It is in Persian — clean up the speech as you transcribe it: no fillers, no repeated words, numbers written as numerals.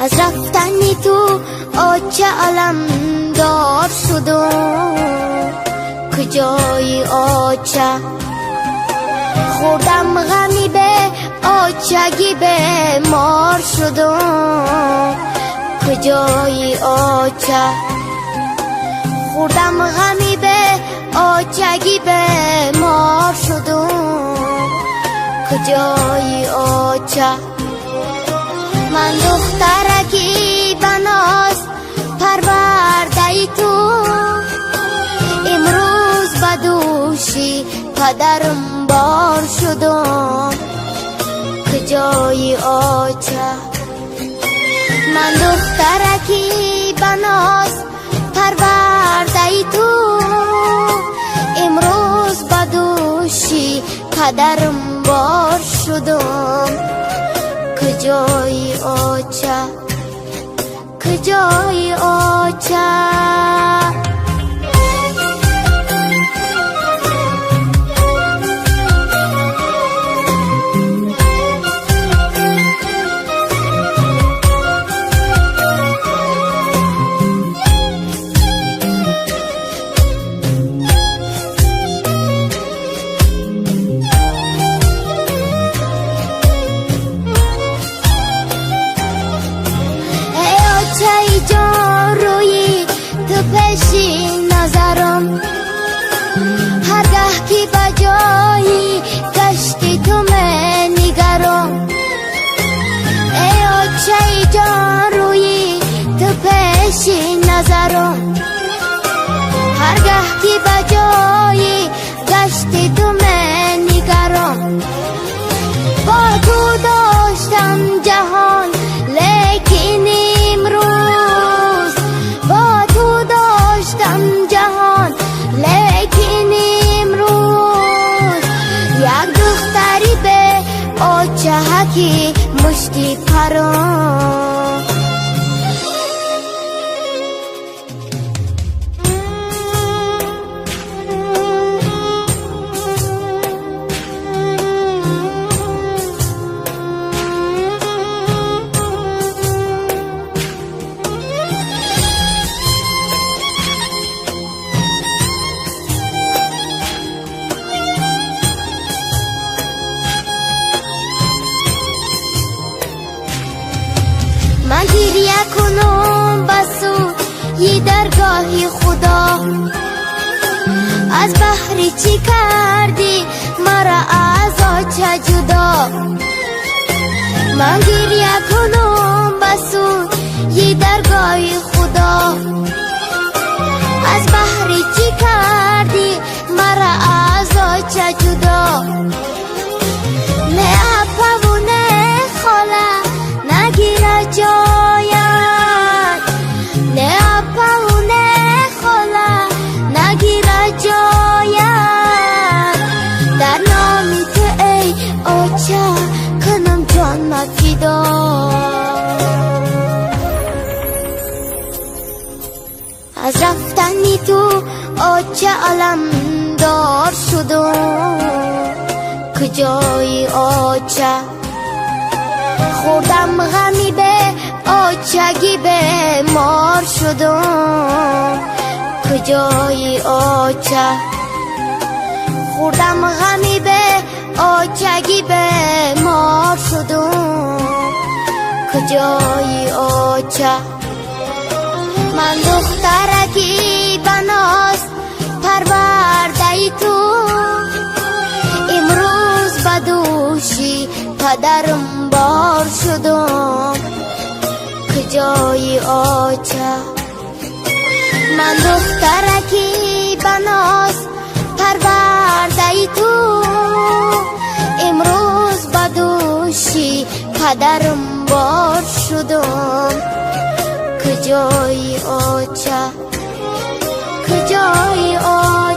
از رفتنی تو آچه علمدار شدم، کجای آچه خوردم غمی به آچگی به مار شدم، کجای آچه خوردم غمی به آچگی به مار شدم، کجای آچه من دخترکی بناز پرورده تو، امروز بدوشی پدرم بار شدم، کجای آچه من دخترکی بناز پرورده تو، امروز بدوشی پدرم بار شدم، کجای آچه کجای آچه جان روی تو پیشی نظرم، هرگاه که بجایی گشتی تو من نگرم، ای آچه جان روی تو پیشی نظرم، هرگاه که بجایی گشتی تو من نگرم، با تو داشتم جهان لیکن امروز با تو داشتم جهان لیکن امروز یک دختری به آچه که مشتی پرم، من گریه کنم بسو یه درگاهی خدا، از بحری چی کردی مرا از آچه جدا، من گریه کنم بسو یه درگاهی خدا، از بحری چی کردی مرا از آچه جدا، نه اپا و نه خاله نگیره جایت، نه اپا و نه خاله نگیره جایت، در نامی تو ای آچه کنم جان فدا، از رفتنی تو آچه علمدار شدم، کجای آچه خوردم غمی به آچگی به مار شدم، کجای آچه خوردم غمی به آچگی به مار شدم، کجای آچه من دخترکی بناز پرورده تو، امروز بدوشی پدرم بار شدم، کجای آچه من دخترکی بناز پرورده تو، امروز بدوشی پدرم بار شدم، کجای آچه کجای آچه